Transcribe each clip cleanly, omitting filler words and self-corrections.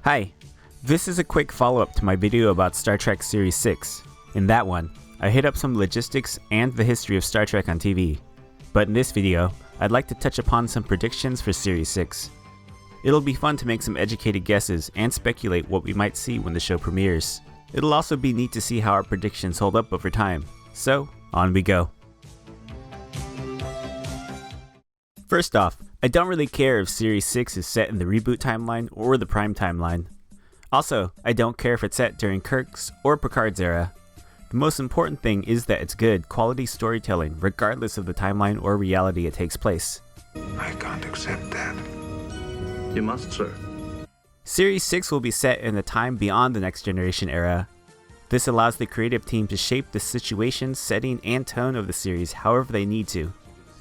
Hi, this is a quick follow-up to my video about Star Trek Series 6. In that one, I hit up some logistics and the history of Star Trek on TV. But in this video, I'd like to touch upon some predictions for Series 6. It'll be fun to make some educated guesses and speculate what we might see when the show premieres. It'll also be neat to see how our predictions hold up over time. So, on we go. First off, I don't really care if Series 6 is set in the reboot timeline or the Prime timeline. Also, I don't care if it's set during Kirk's or Picard's era. The most important thing is that it's good, quality storytelling regardless of the timeline or reality it takes place. I can't accept that. You must, sir. Series 6 will be set in a time beyond the Next Generation era. This allows the creative team to shape the situation, setting, and tone of the series however they need to.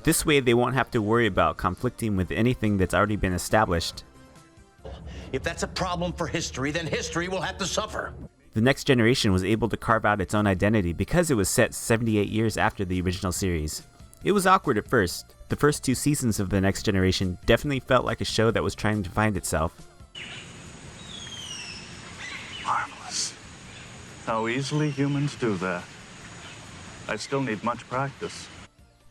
This way they won't have to worry about conflicting with anything that's already been established. If that's a problem for history, then history will have to suffer. The Next Generation was able to carve out its own identity because it was set 78 years after the original series. It was awkward at first. The first 2 seasons of The Next Generation definitely felt like a show that was trying to find itself. Marvelous. How easily humans do that. I still need much practice.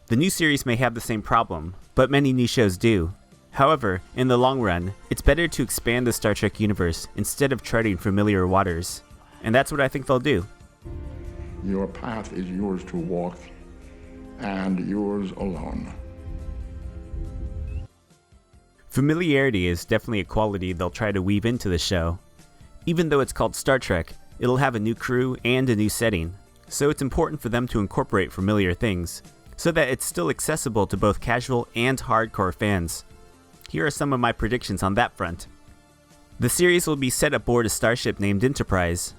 The new series may have the same problem, but many new shows do. However, in the long run, it's better to expand the Star Trek universe instead of treading familiar waters. And that's what I think they'll do. Your path is yours to walk, and yours alone. Familiarity is definitely a quality they'll try to weave into the show. Even though it's called Star Trek, it'll have a new crew and a new setting, so it's important for them to incorporate familiar things, so that it's still accessible to both casual and hardcore fans. Here are some of my predictions on that front. The series will be set aboard a starship named Enterprise.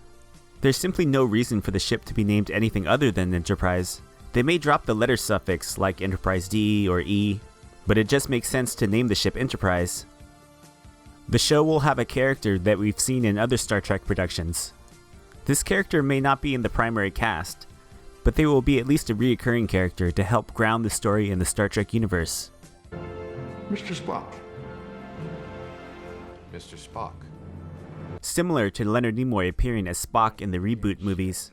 There's simply no reason for the ship to be named anything other than Enterprise. They may drop the letter suffix like Enterprise D or E, but it just makes sense to name the ship Enterprise. The show will have a character that we've seen in other Star Trek productions. This character may not be in the primary cast, but they will be at least a reoccurring character to help ground the story in the Star Trek universe. Mr. Spock. Mr. Spock. Similar to Leonard Nimoy appearing as Spock in the reboot movies.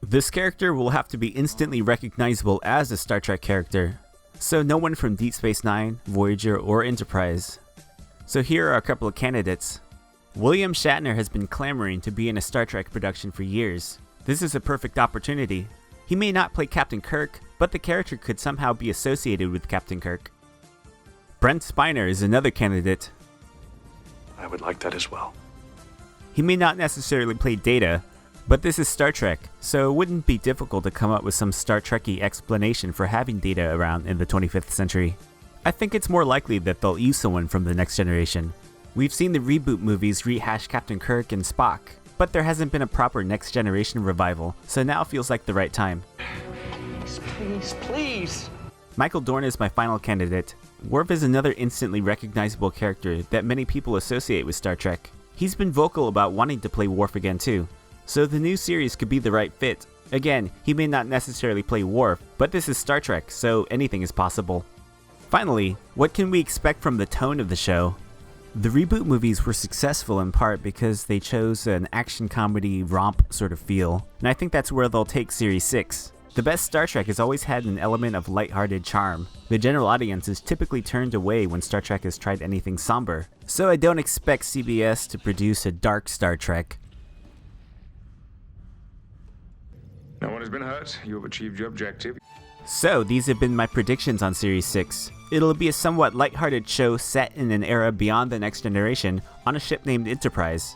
This character will have to be instantly recognizable as a Star Trek character, so no one from Deep Space Nine, Voyager, or Enterprise. So here are a couple of candidates. William Shatner has been clamoring to be in a Star Trek production for years. This is a perfect opportunity. He may not play Captain Kirk, but the character could somehow be associated with Captain Kirk. Brent Spiner is another candidate. I would like that as well. He may not necessarily play Data, but this is Star Trek, so it wouldn't be difficult to come up with some Star Trek-y explanation for having Data around in the 25th century. I think it's more likely that they'll use someone from the Next Generation. We've seen the reboot movies rehash Captain Kirk and Spock, but there hasn't been a proper Next Generation revival, so now feels like the right time. Please, please. Michael Dorn is my final candidate. Worf is another instantly recognizable character that many people associate with Star Trek. He's been vocal about wanting to play Worf again too, so the new series could be the right fit. Again, he may not necessarily play Worf, but this is Star Trek, so anything is possible. Finally, what can we expect from the tone of the show? The reboot movies were successful in part because they chose an action comedy romp sort of feel, and I think that's where they'll take Series 6. The best Star Trek has always had an element of lighthearted charm. The general audience is typically turned away when Star Trek has tried anything somber, so I don't expect CBS to produce a dark Star Trek. No one has been hurt. You have achieved your objective. So these have been my predictions on Series 6. It'll be a somewhat lighthearted show set in an era beyond the Next Generation on a ship named Enterprise,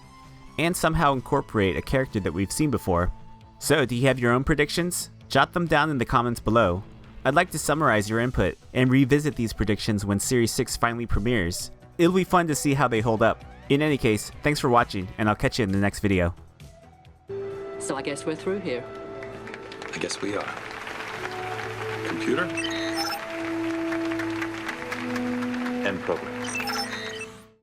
and somehow incorporate a character that we've seen before. So do you have your own predictions? Jot them down in the comments below. I'd like to summarize your input and revisit these predictions when Series 6 finally premieres. It'll be fun to see how they hold up. In any case, thanks for watching, and I'll catch you in the next video. So I guess we're through here. I guess we are. Computer? End program.